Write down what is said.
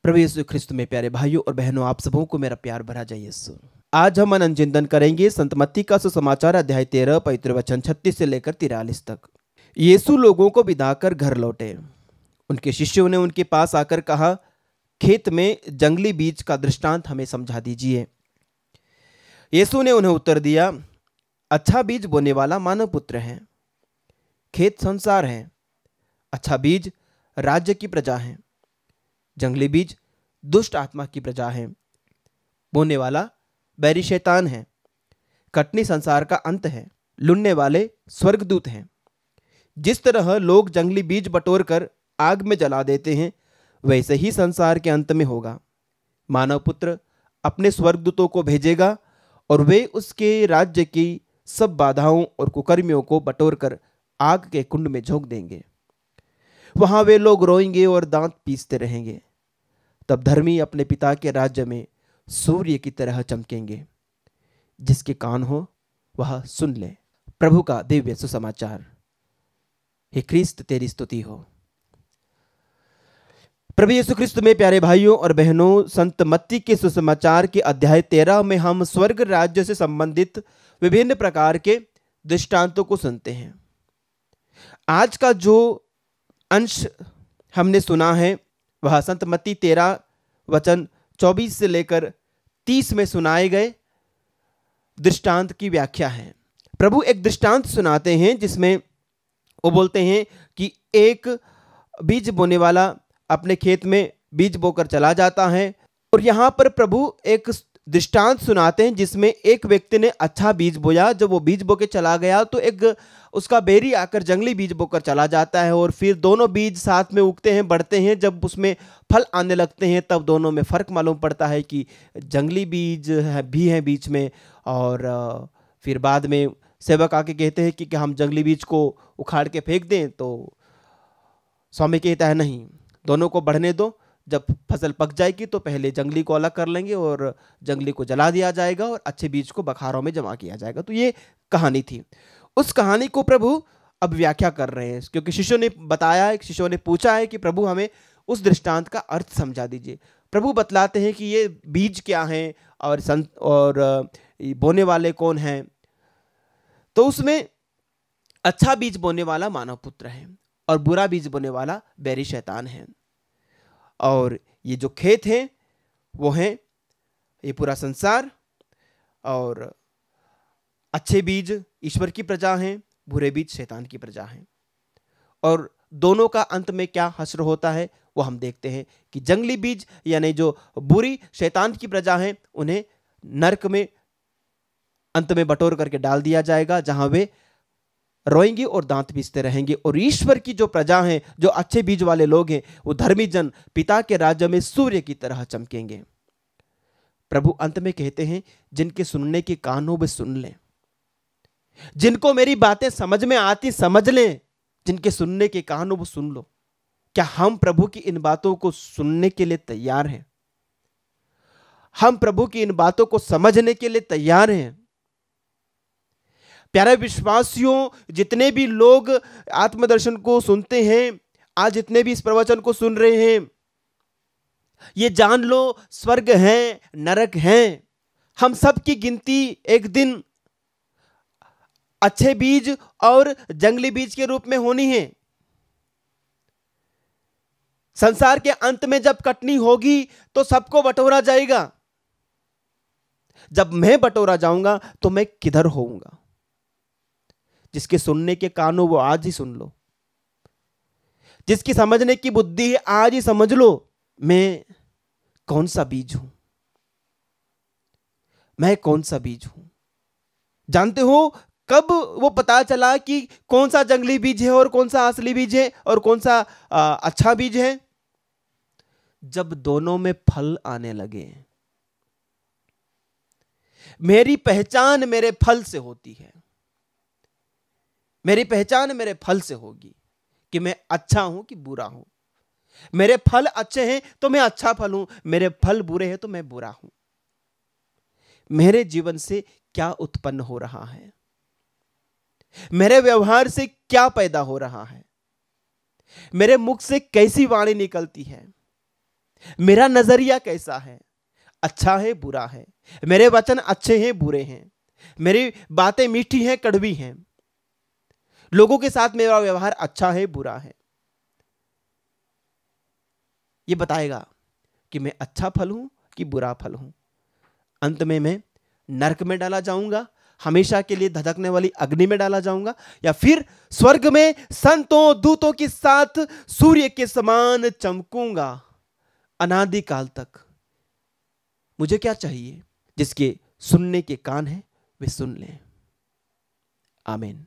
प्रभु यीशु ख्रिस्त में प्यारे भाइयों और बहनों, आप सबों को मेरा प्यार भरा जय यीशु। आज हम अनंत चिंतन करेंगे संत मत्ती का सुसमाचार अध्याय 13 पवित्र वचन 36 से लेकर 43 तक। यीशु लोगों को विदा कर घर लौटे। उनके शिष्यों ने उनके पास आकर कहा, खेत में जंगली बीज का दृष्टांत हमें समझा दीजिए। यीशु ने उन्हें उत्तर दिया, अच्छा बीज बोने वाला मानव पुत्र है। खेत संसार है। अच्छा बीज राज्य की प्रजा है। जंगली बीज दुष्ट आत्मा की प्रजा है। बोने वाला बैरी शैतान है। कटनी संसार का अंत है। लुनने वाले स्वर्गदूत हैं। जिस तरह लोग जंगली बीज बटोर कर आग में जला देते हैं, वैसे ही संसार के अंत में होगा। मानव पुत्र अपने स्वर्गदूतों को भेजेगा और वे उसके राज्य की सब बाधाओं और कुकर्मियों को बटोर कर आग के कुंड में झोंक देंगे। वहां वे लोग रोएंगे और दांत पीसते रहेंगे। तब धर्मी अपने पिता के राज्य में सूर्य की तरह चमकेंगे। जिसके कान हो वह सुन ले। प्रभु का दिव्य सुसमाचार। हे क्रिस्त, तेरी स्तुति हो। प्रभु यीशु ख्रिस्त में प्यारे भाइयों और बहनों, संत मत्ती के सुसमाचार के अध्याय 13 में हम स्वर्ग राज्य से संबंधित विभिन्न प्रकार के दृष्टांतों को सुनते हैं। आज का जो अंश हमने सुना है वह संत मत्ती 13 वचन 24 से लेकर 30 में सुनाए गए दृष्टांत की व्याख्या है। प्रभु एक दृष्टांत सुनाते हैं जिसमें वो बोलते हैं कि एक बीज बोने वाला अपने खेत में बीज बोकर चला जाता है, और यहाँ पर प्रभु एक दृष्टांत सुनाते हैं जिसमें एक व्यक्ति ने अच्छा बीज बोया। जब वो बीज बो के चला गया तो एक उसका बेरी आकर जंगली बीज बोकर चला जाता है, और फिर दोनों बीज साथ में उगते हैं, बढ़ते हैं। जब उसमें फल आने लगते हैं तब दोनों में फ़र्क मालूम पड़ता है कि जंगली बीज भी हैं बीच में। और फिर बाद में सेवक आके कहते हैं कि हम जंगली बीज को उखाड़ के फेंक दें, तो स्वामी कहता है नहीं, दोनों को बढ़ने दो। जब फसल पक जाएगी तो पहले जंगली को अलग कर लेंगे और जंगली को जला दिया जाएगा और अच्छे बीज को बखारों में जमा किया जाएगा। तो ये कहानी थी। उस कहानी को प्रभु अब व्याख्या कर रहे हैं, क्योंकि शिष्यों ने बताया है, शिष्यों ने पूछा है कि प्रभु हमें उस दृष्टांत का अर्थ समझा दीजिए। प्रभु बतलाते हैं कि ये बीज क्या हैं और बोने वाले कौन हैं। तो उसमें अच्छा बीज बोने वाला मानव पुत्र है और बुरा बीज बोने वाला बैरी शैतान है। और ये जो खेत हैं वो हैं ये पूरा संसार, और अच्छे बीज ईश्वर की प्रजा हैं, बुरे बीज शैतान की प्रजा हैं। और दोनों का अंत में क्या हश्र होता है वो हम देखते हैं कि जंगली बीज यानी जो बुरी शैतान की प्रजा हैं उन्हें नरक में अंत में बटोर करके डाल दिया जाएगा, जहां वे रोएंगे और दांत पीसते रहेंगे। और ईश्वर की जो प्रजा हैं, जो अच्छे बीज वाले लोग हैं, वो धर्मी जन पिता के राज्य में सूर्य की तरह चमकेंगे। प्रभु अंत में कहते हैं, जिनके सुनने के कान हो वे सुन लें, जिनको मेरी बातें समझ में आती समझ लें, जिनके सुनने के कान हो वो सुन लो। क्या हम प्रभु की इन बातों को सुनने के लिए तैयार हैं? हम प्रभु की इन बातों को समझने के लिए तैयार हैं? प्यारे विश्वासियों, जितने भी लोग आत्मदर्शन को सुनते हैं, आज जितने भी इस प्रवचन को सुन रहे हैं, ये जान लो स्वर्ग है, नरक है। हम सब की गिनती एक दिन अच्छे बीज और जंगली बीज के रूप में होनी है। संसार के अंत में जब कटनी होगी तो सबको बटोरा जाएगा। जब मैं बटोरा जाऊंगा तो मैं किधर होऊंगा? जिसके सुनने के कान हो वो आज ही सुन लो। जिसकी समझने की बुद्धि है आज ही समझ लो, मैं कौन सा बीज हूं, मैं कौन सा बीज हूं। जानते हो कब वो पता चला कि कौन सा जंगली बीज है और कौन सा असली बीज है और कौन सा अच्छा बीज है? जब दोनों में फल आने लगे। मेरी पहचान मेरे फल से होती है। मेरी पहचान मेरे फल से होगी कि मैं अच्छा हूं कि बुरा हूं। मेरे फल अच्छे हैं तो मैं अच्छा फल हूं, मेरे फल बुरे हैं तो मैं बुरा हूं। मेरे जीवन से क्या उत्पन्न हो रहा है, मेरे व्यवहार से क्या पैदा हो रहा है, मेरे मुख से कैसी वाणी निकलती है, मेरा नजरिया कैसा है, अच्छा है बुरा है, मेरे वचन अच्छे हैं बुरे हैं, मेरी बातें मीठी हैं कड़वी हैं, लोगों के साथ मेरा व्यवहार अच्छा है बुरा है। ये बताएगा कि मैं अच्छा फल हूं कि बुरा फल हूं। अंत में मैं नरक में डाला जाऊंगा, हमेशा के लिए धधकने वाली अग्नि में डाला जाऊंगा, या फिर स्वर्ग में संतों दूतों के साथ सूर्य के समान चमकूंगा अनादि काल तक। मुझे क्या चाहिए? जिसके सुनने के कान हैं वे सुन लें। आमीन।